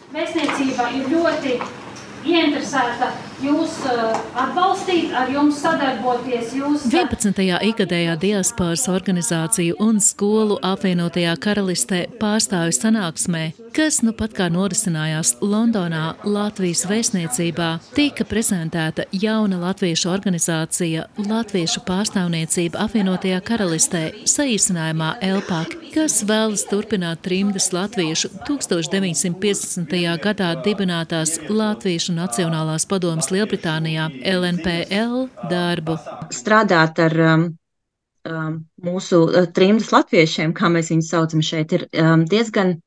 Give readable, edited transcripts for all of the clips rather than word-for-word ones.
Vēstniecība ir ļoti ieinteresēta jūs atbalstīt, ar jums sadarboties. 11. ikgadējā diasporas organizāciju un skolu apvienotajā Karalistē pārstāvju sanāksmē, kas nu pat kā norisinājās Londonā Latvijas vēstniecībā, tika prezentēta jauna latviešu organizācija Latviešu pārstāvniecība apvienotajā Karalistē, saīsinājumā LPAK, kas vēlas turpināt trimdas latviešu 1950. gadā dibinātās Latviešu Nacionālās padomes Lielbritānijā LNPL darbu. Strādāt ar mūsu trimdas latviešiem, kā mēs viņus saucam šeit, ir diezgan,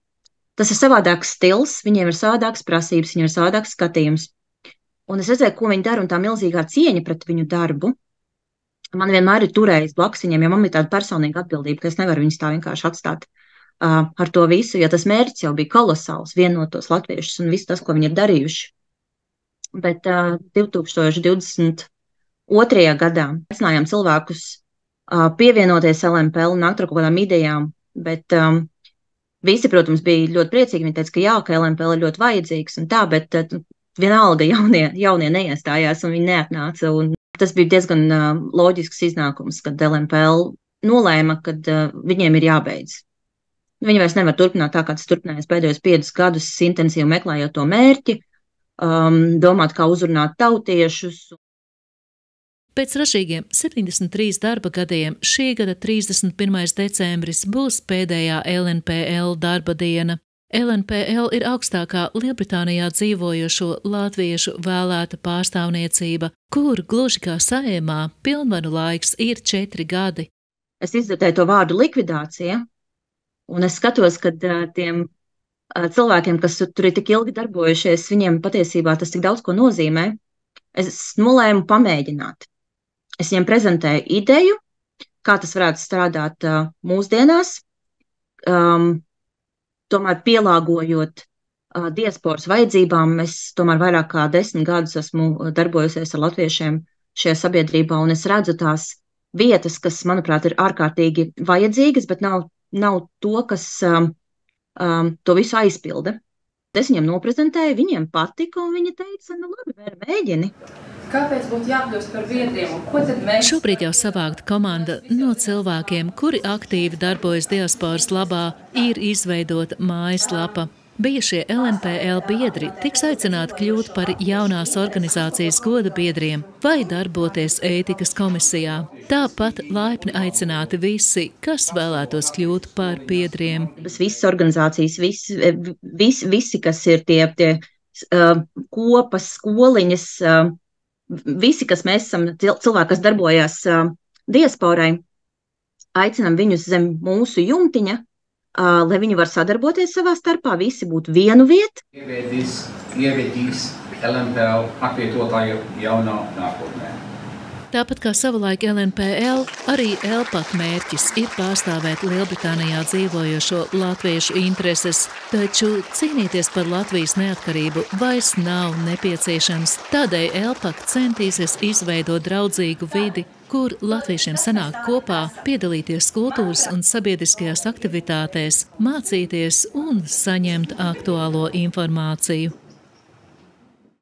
tas ir savādāks stils, viņiem ir savādāks prasības, viņiem ir savādāks skatījums. Un es redzēju, ko viņi dara, un tā milzīgā cieņa pret viņu darbu man vienmēr ir turējis blakus viņiem, jo man ir tāda personīga atbildība, ka es nevaru viņus tā vienkārši atstāt ar to visu, jo tas mērķis jau bija kolosāls, vienot tos latviešus un visu tas, ko viņi ir darījuši. Bet 2022. gadā aicinājām cilvēkus pievienoties LNPL un nākt ar kaut kādām idejām, bet visi, protams, bija ļoti priecīgi. Viņi teica, ka jā, ka LNPL ir ļoti vajadzīgs un tā, bet vienalga jaunie neiestājās un viņi neatnāca. Un tas bija diezgan loģisks iznākums, kad LNPL nolēma, kad viņiem ir jābeidz. Viņi vairs nevar turpināt tā, kā tas turpinājās pēdējos 5 gadus, intensīvi meklējot to mērķi, domāt, kā uzrunāt tautiešus. Pēc ražīgiem 73 darba gadiem šī gada 31. decembris būs pēdējā LNPL darba diena. LNPL ir augstākā Lielbritānijā dzīvojošo latviešu vēlēta pārstāvniecība, kur gluži kā Saeimā pilnvaru laiks ir 4 gadi. Es izdzirdēju to vārdu likvidācija, un es skatos, ka tiem cilvēkiem, kas tur ir tik ilgi darbojušies, viņiem patiesībā tas tik daudz ko nozīmē. Es nolēmu pamēģināt. Es viņiem prezentēju ideju, kā tas varētu strādāt mūsdienās, tomēr pielāgojot diasporas vajadzībām. Es tomēr vairāk kā 10 gadus esmu darbojusies ar latviešiem šajā sabiedrībā, un es redzu tās vietas, kas, manuprāt, ir ārkārtīgi vajadzīgas, bet nav to, kas to visu aizpilda. Es viņiem noprezentēju, viņiem patika, un viņi teica, nu labi, mēģini. Kāpēc būtu jākļūst par biedriem? Ko tad mēs? Šobrīd jau savākta komanda no cilvēkiem, kuri aktīvi darbojas diasporas labā, ir izveidota mājaslapa. Bijušie LNPL biedri tiks aicināti kļūt par jaunās organizācijas goda biedriem vai darboties ētikas komisijā. Tāpat laipni aicināti visi, kas vēlētos kļūt par biedriem. Visas organizācijas, visi kas ir tie kopas, skoliņas, visi, kas mēs esam cilvēki, kas darbojās diasporai, aicinām viņus zem mūsu jumtiņa, lai viņi var sadarboties savā starpā, visi būtu vienu vietu. Ievedīs LNPL apvietotāju jaunā nākotnē. Tāpat kā savulaik LNPL, arī LPAK mērķis ir pārstāvēt Lielbritānijā dzīvojošo latviešu intereses, taču cīnīties par Latvijas neatkarību vairs nav nepieciešams. Tādēļ LPAK centīsies izveidot draudzīgu vidi, kur latviešiem sanāk kopā, piedalīties kultūras un sabiedriskajās aktivitātēs, mācīties un saņemt aktuālo informāciju.